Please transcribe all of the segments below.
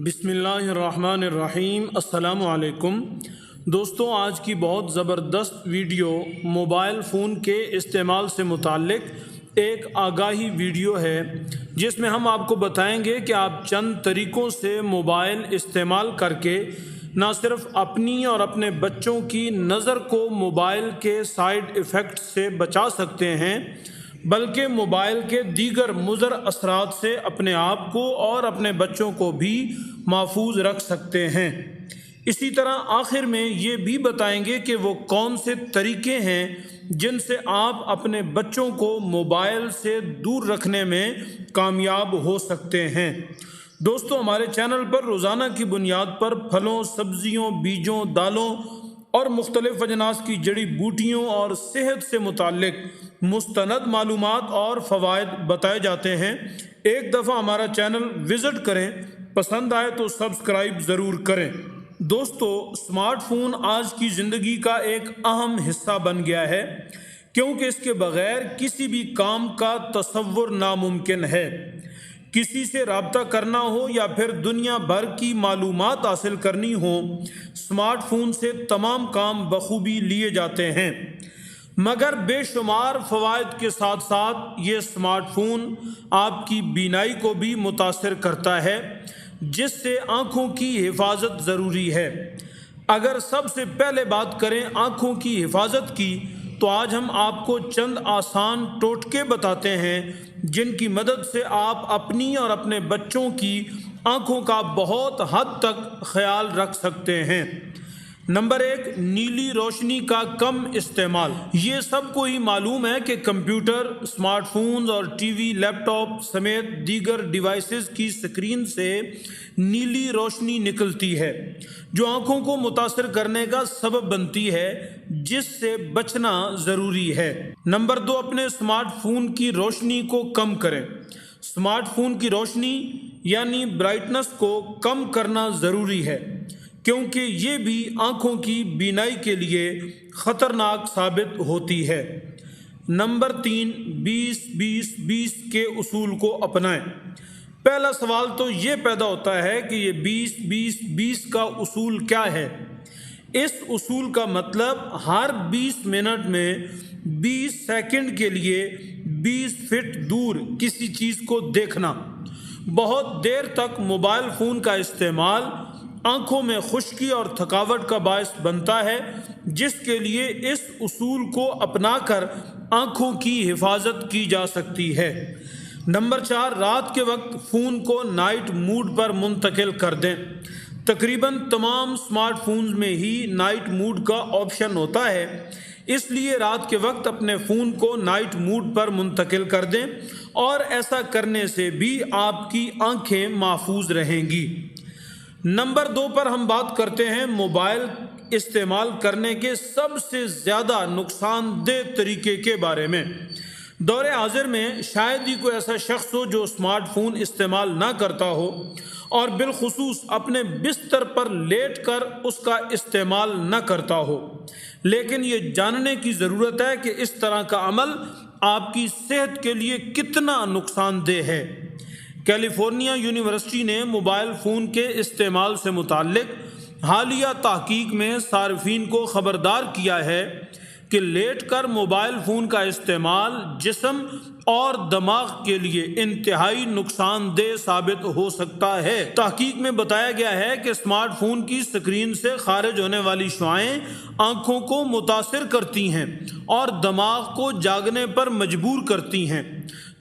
بسم اللہ الرحمن الرحیم۔ السلام علیکم دوستوں، آج کی بہت زبردست ویڈیو موبائل فون کے استعمال سے متعلق ایک آگاہی ویڈیو ہے، جس میں ہم آپ کو بتائیں گے کہ آپ چند طریقوں سے موبائل استعمال کر کے نہ صرف اپنی اور اپنے بچوں کی نظر کو موبائل کے سائیڈ ایفیکٹ سے بچا سکتے ہیں، بلکہ موبائل کے دیگر مضر اثرات سے اپنے آپ کو اور اپنے بچوں کو بھی محفوظ رکھ سکتے ہیں۔ اسی طرح آخر میں یہ بھی بتائیں گے کہ وہ کون سے طریقے ہیں جن سے آپ اپنے بچوں کو موبائل سے دور رکھنے میں کامیاب ہو سکتے ہیں۔ دوستو، ہمارے چینل پر روزانہ کی بنیاد پر پھلوں، سبزیوں، بیجوں، دالوں اور مختلف اجناس کی جڑی بوٹیوں اور صحت سے متعلق مستند معلومات اور فوائد بتائے جاتے ہیں۔ ایک دفعہ ہمارا چینل وزٹ کریں، پسند آئے تو سبسکرائب ضرور کریں۔ دوستو، اسمارٹ فون آج کی زندگی کا ایک اہم حصہ بن گیا ہے، کیونکہ اس کے بغیر کسی بھی کام کا تصور ناممکن ہے۔ کسی سے رابطہ کرنا ہو یا پھر دنیا بھر کی معلومات حاصل کرنی ہو، اسمارٹ فون سے تمام کام بخوبی لیے جاتے ہیں۔ مگر بے شمار فوائد کے ساتھ ساتھ یہ اسمارٹ فون آپ کی بینائی کو بھی متاثر کرتا ہے، جس سے آنکھوں کی حفاظت ضروری ہے۔ اگر سب سے پہلے بات کریں آنکھوں کی حفاظت کی، تو آج ہم آپ کو چند آسان ٹوٹکے بتاتے ہیں جن کی مدد سے آپ اپنی اور اپنے بچوں کی آنکھوں کا بہت حد تک خیال رکھ سکتے ہیں۔ نمبر 1، نیلی روشنی کا کم استعمال۔ یہ سب کو ہی معلوم ہے کہ کمپیوٹر، اسمارٹ فونز اور ٹی وی، لیپ ٹاپ سمیت دیگر ڈیوائسز کی سکرین سے نیلی روشنی نکلتی ہے، جو آنکھوں کو متاثر کرنے کا سبب بنتی ہے، جس سے بچنا ضروری ہے۔ نمبر 2، اپنے اسمارٹ فون کی روشنی کو کم کریں۔ اسمارٹ فون کی روشنی یعنی برائٹنس کو کم کرنا ضروری ہے، کیونکہ یہ بھی آنکھوں کی بینائی کے لیے خطرناک ثابت ہوتی ہے۔ نمبر 3، 20-20-20 کے اصول کو اپنائیں۔ پہلا سوال تو یہ پیدا ہوتا ہے کہ یہ 20-20-20 کا اصول کیا ہے؟ اس اصول کا مطلب ہر 20 منٹ میں 20 سیکنڈ کے لیے 20 فٹ دور کسی چیز کو دیکھنا۔ بہت دیر تک موبائل فون کا استعمال آنکھوں میں خشکی اور تھکاوٹ کا باعث بنتا ہے، جس کے لیے اس اصول کو اپنا کر آنکھوں کی حفاظت کی جا سکتی ہے۔ نمبر 4، رات کے وقت فون کو نائٹ موڈ پر منتقل کر دیں۔ تقریباً تمام اسمارٹ فونز میں ہی نائٹ موڈ کا آپشن ہوتا ہے، اس لیے رات کے وقت اپنے فون کو نائٹ موڈ پر منتقل کر دیں، اور ایسا کرنے سے بھی آپ کی آنکھیں محفوظ رہیں گی۔ نمبر 2 پر ہم بات کرتے ہیں موبائل استعمال کرنے کے سب سے زیادہ نقصان دہ طریقے کے بارے میں۔ دور حاضر میں شاید ہی کوئی ایسا شخص ہو جو اسمارٹ فون استعمال نہ کرتا ہو، اور بالخصوص اپنے بستر پر لیٹ کر اس کا استعمال نہ کرتا ہو، لیکن یہ جاننے کی ضرورت ہے کہ اس طرح کا عمل آپ کی صحت کے لیے کتنا نقصان دہ ہے۔ کیلیفورنیا یونیورسٹی نے موبائل فون کے استعمال سے متعلق حالیہ تحقیق میں صارفین کو خبردار کیا ہے کہ لیٹ کر موبائل فون کا استعمال جسم اور دماغ کے لیے انتہائی نقصان دہ ثابت ہو سکتا ہے۔ تحقیق میں بتایا گیا ہے کہ اسمارٹ فون کی سکرین سے خارج ہونے والی شعاعیں آنکھوں کو متاثر کرتی ہیں اور دماغ کو جاگنے پر مجبور کرتی ہیں۔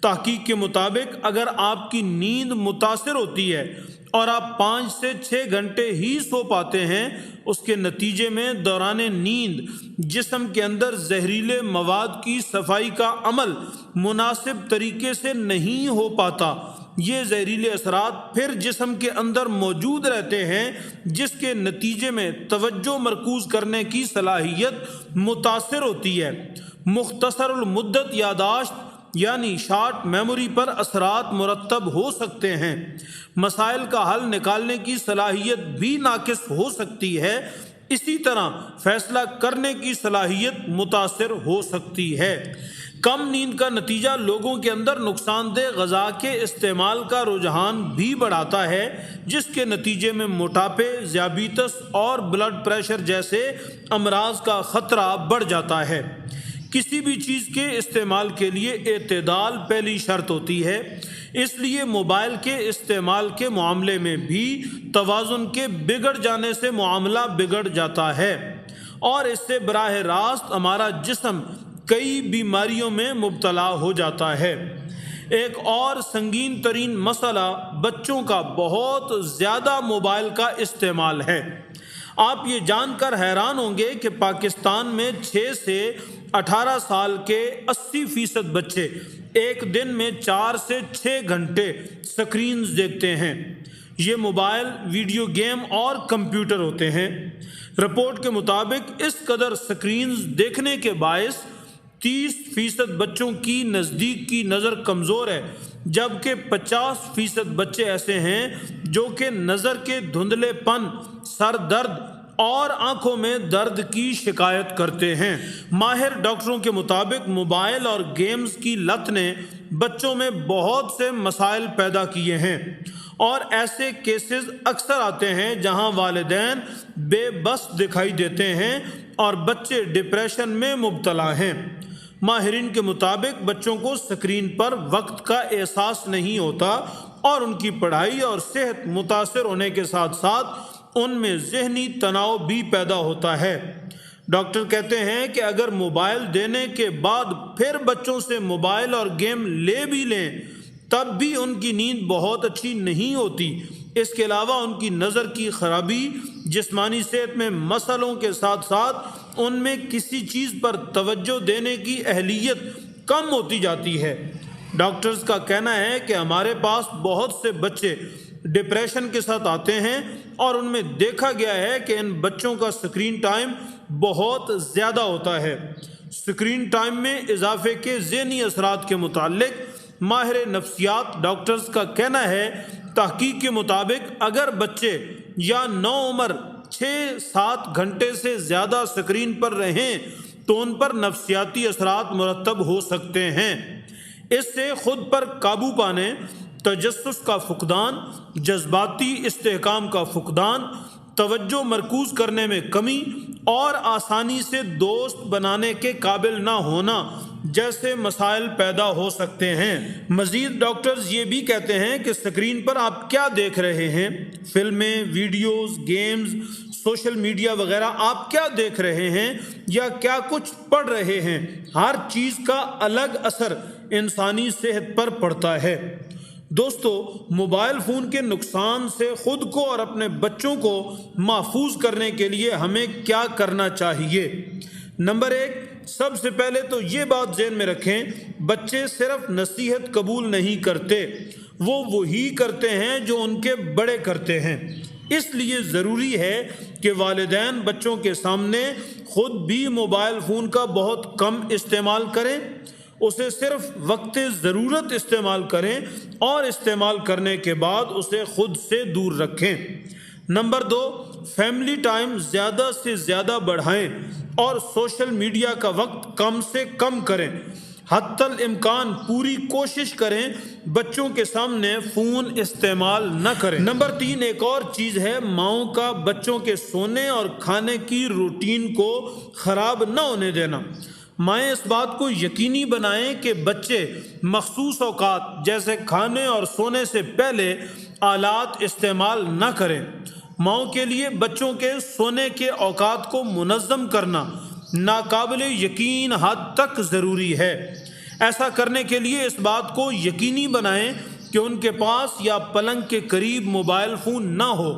تحقیق کے مطابق اگر آپ کی نیند متاثر ہوتی ہے اور آپ 5 سے 6 گھنٹے ہی سو پاتے ہیں، اس کے نتیجے میں دوران نیند جسم کے اندر زہریلے مواد کی صفائی کا عمل مناسب طریقے سے نہیں ہو پاتا۔ یہ زہریلے اثرات پھر جسم کے اندر موجود رہتے ہیں، جس کے نتیجے میں توجہ مرکوز کرنے کی صلاحیت متاثر ہوتی ہے۔ مختصر المدت یادداشت یعنی شارٹ میموری پر اثرات مرتب ہو سکتے ہیں۔ مسائل کا حل نکالنے کی صلاحیت بھی ناقص ہو سکتی ہے۔ اسی طرح فیصلہ کرنے کی صلاحیت متاثر ہو سکتی ہے۔ کم نیند کا نتیجہ لوگوں کے اندر نقصان دہ غذا کے استعمال کا رجحان بھی بڑھاتا ہے، جس کے نتیجے میں موٹاپے، ذیابیطس اور بلڈ پریشر جیسے امراض کا خطرہ بڑھ جاتا ہے۔ کسی بھی چیز کے استعمال کے لیے اعتدال پہلی شرط ہوتی ہے، اس لیے موبائل کے استعمال کے معاملے میں بھی توازن کے بگڑ جانے سے معاملہ بگڑ جاتا ہے، اور اس سے براہ راست ہمارا جسم کئی بیماریوں میں مبتلا ہو جاتا ہے۔ ایک اور سنگین ترین مسئلہ بچوں کا بہت زیادہ موبائل کا استعمال ہے۔ آپ یہ جان کر حیران ہوں گے کہ پاکستان میں 6 سے 18 سال کے 80% بچے ایک دن میں 4 سے 6 گھنٹے سکرینز دیکھتے ہیں۔ یہ موبائل، ویڈیو گیم اور کمپیوٹر ہوتے ہیں۔ رپورٹ کے مطابق اس قدر سکرینز دیکھنے کے باعث 30% بچوں کی نزدیک کی نظر کمزور ہے، جبکہ 50% بچے ایسے ہیں جو کہ نظر کے دھندلے پن، سر درد اور آنکھوں میں درد کی شکایت کرتے ہیں۔ ماہر ڈاکٹروں کے مطابق موبائل اور گیمز کی لت نے بچوں میں بہت سے مسائل پیدا کیے ہیں، اور ایسے کیسز اکثر آتے ہیں جہاں والدین بے بس دکھائی دیتے ہیں اور بچے ڈپریشن میں مبتلا ہیں۔ ماہرین کے مطابق بچوں کو سکرین پر وقت کا احساس نہیں ہوتا، اور ان کی پڑھائی اور صحت متاثر ہونے کے ساتھ ساتھ ان میں ذہنی تناؤ بھی پیدا ہوتا ہے۔ ڈاکٹر کہتے ہیں کہ اگر موبائل دینے کے بعد پھر بچوں سے موبائل اور گیم لے بھی لیں تب بھی ان کی نیند بہت اچھی نہیں ہوتی۔ اس کے علاوہ ان کی نظر کی خرابی، جسمانی صحت میں مسئلوں کے ساتھ ساتھ ان میں کسی چیز پر توجہ دینے کی اہلیت کم ہوتی جاتی ہے۔ ڈاکٹرز کا کہنا ہے کہ ہمارے پاس بہت سے بچے ڈپریشن کے ساتھ آتے ہیں، اور ان میں دیکھا گیا ہے کہ ان بچوں کا سکرین ٹائم بہت زیادہ ہوتا ہے۔ سکرین ٹائم میں اضافے کے ذہنی اثرات کے متعلق ماہر نفسیات ڈاکٹرز کا کہنا ہے، تحقیق کے مطابق اگر بچے یا نوعمر 6-7 گھنٹے سے زیادہ سکرین پر رہیں تو ان پر نفسیاتی اثرات مرتب ہو سکتے ہیں۔ اس سے خود پر قابو پانے، تجسس کا فقدان، جذباتی استحکام کا فقدان، توجہ مرکوز کرنے میں کمی اور آسانی سے دوست بنانے کے قابل نہ ہونا جیسے مسائل پیدا ہو سکتے ہیں۔ مزید ڈاکٹرز یہ بھی کہتے ہیں کہ سکرین پر آپ کیا دیکھ رہے ہیں، فلمیں، ویڈیوز، گیمز، سوشل میڈیا وغیرہ آپ کیا دیکھ رہے ہیں یا کیا کچھ پڑھ رہے ہیں، ہر چیز کا الگ اثر انسانی صحت پر پڑتا ہے۔ دوستو، موبائل فون کے نقصان سے خود کو اور اپنے بچوں کو محفوظ کرنے کے لیے ہمیں کیا کرنا چاہیے؟ نمبر 1، سب سے پہلے تو یہ بات ذہن میں رکھیں، بچے صرف نصیحت قبول نہیں کرتے، وہ وہی کرتے ہیں جو ان کے بڑے کرتے ہیں۔ اس لیے ضروری ہے کہ والدین بچوں کے سامنے خود بھی موبائل فون کا بہت کم استعمال کریں، اسے صرف وقت ضرورت استعمال کریں اور استعمال کرنے کے بعد اسے خود سے دور رکھیں۔ نمبر 2، فیملی ٹائم زیادہ سے زیادہ بڑھائیں اور سوشل میڈیا کا وقت کم سے کم کریں۔ حتی الامکان پوری کوشش کریں بچوں کے سامنے فون استعمال نہ کریں۔ نمبر 3، ایک اور چیز ہے، ماؤں کا بچوں کے سونے اور کھانے کی روٹین کو خراب نہ ہونے دینا۔ مائیں اس بات کو یقینی بنائیں کہ بچے مخصوص اوقات جیسے کھانے اور سونے سے پہلے آلات استعمال نہ کریں۔ ماؤں کے لیے بچوں کے سونے کے اوقات کو منظم کرنا ناقابل یقین حد تک ضروری ہے۔ ایسا کرنے کے لیے اس بات کو یقینی بنائیں کہ ان کے پاس یا پلنگ کے قریب موبائل فون نہ ہو۔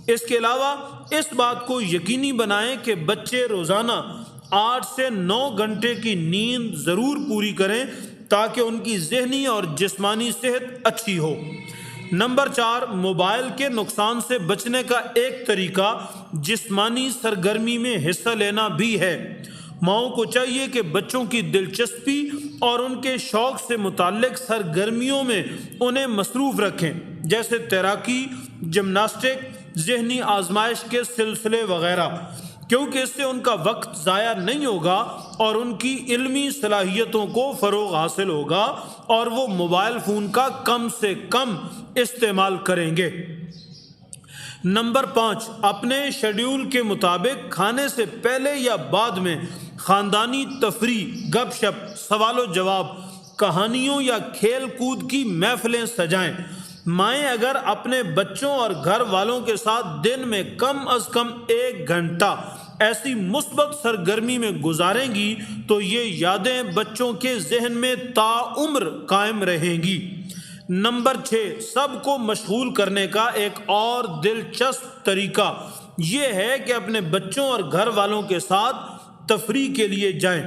اس کے علاوہ اس بات کو یقینی بنائیں کہ بچے روزانہ 8 سے 9 گھنٹے کی نیند ضرور پوری کریں تاکہ ان کی ذہنی اور جسمانی صحت اچھی ہو۔ نمبر 4، موبائل کے نقصان سے بچنے کا ایک طریقہ جسمانی سرگرمی میں حصہ لینا بھی ہے۔ ماؤں کو چاہیے کہ بچوں کی دلچسپی اور ان کے شوق سے متعلق سرگرمیوں میں انہیں مصروف رکھیں، جیسے تیراکی، جمناسٹک، ذہنی آزمائش کے سلسلے وغیرہ۔ کیونکہ اس سے ان کا وقت ضائع نہیں ہوگا اور ان کی علمی صلاحیتوں کو فروغ حاصل ہوگا اور وہ موبائل فون کا کم سے کم استعمال کریں گے۔ نمبر 5، اپنے شیڈیول کے مطابق کھانے سے پہلے یا بعد میں خاندانی تفریح، گپ شپ، سوال و جواب، کہانیوں یا کھیل کود کی محفلیں سجائیں۔ مائیں اگر اپنے بچوں اور گھر والوں کے ساتھ دن میں کم از کم 1 گھنٹہ ایسی مثبت سرگرمی میں گزاریں گی تو یہ یادیں بچوں کے ذہن میں تاعمر قائم رہیں گی۔ نمبر 6، سب کو مشغول کرنے کا ایک اور دلچسپ طریقہ یہ ہے کہ اپنے بچوں اور گھر والوں کے ساتھ تفریح کے لیے جائیں۔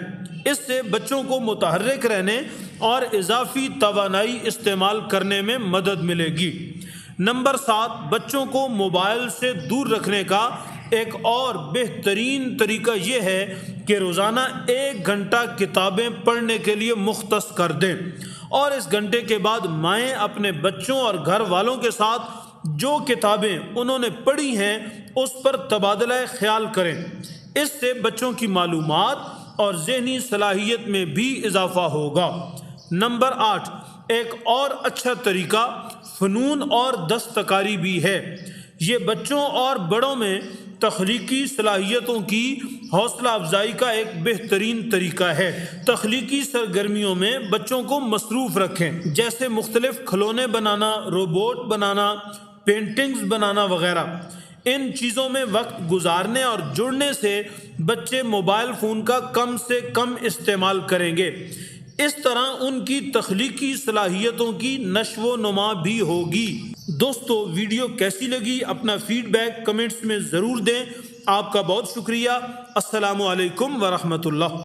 اس سے بچوں کو متحرک رہنے اور اضافی توانائی استعمال کرنے میں مدد ملے گی۔ نمبر 7، بچوں کو موبائل سے دور رکھنے کا ایک اور بہترین طریقہ یہ ہے کہ روزانہ 1 گھنٹہ کتابیں پڑھنے کے لیے مختص کر دیں، اور اس گھنٹے کے بعد مائیں اپنے بچوں اور گھر والوں کے ساتھ جو کتابیں انہوں نے پڑھی ہیں اس پر تبادلہ خیال کریں۔ اس سے بچوں کی معلومات اور ذہنی صلاحیت میں بھی اضافہ ہوگا۔ نمبر 8، ایک اور اچھا طریقہ فنون اور دستکاری بھی ہے۔ یہ بچوں اور بڑوں میں تخلیقی صلاحیتوں کی حوصلہ افزائی کا ایک بہترین طریقہ ہے۔ تخلیقی سرگرمیوں میں بچوں کو مصروف رکھیں، جیسے مختلف کھلونے بنانا، روبوٹ بنانا، پینٹنگز بنانا وغیرہ۔ ان چیزوں میں وقت گزارنے اور جڑنے سے بچے موبائل فون کا کم سے کم استعمال کریں گے۔ اس طرح ان کی تخلیقی صلاحیتوں کی نشو و نما بھی ہوگی۔ دوستو، ویڈیو کیسی لگی اپنا فیڈ بیک کمنٹس میں ضرور دیں۔ آپ کا بہت شکریہ۔ السلام علیکم ورحمۃ اللہ۔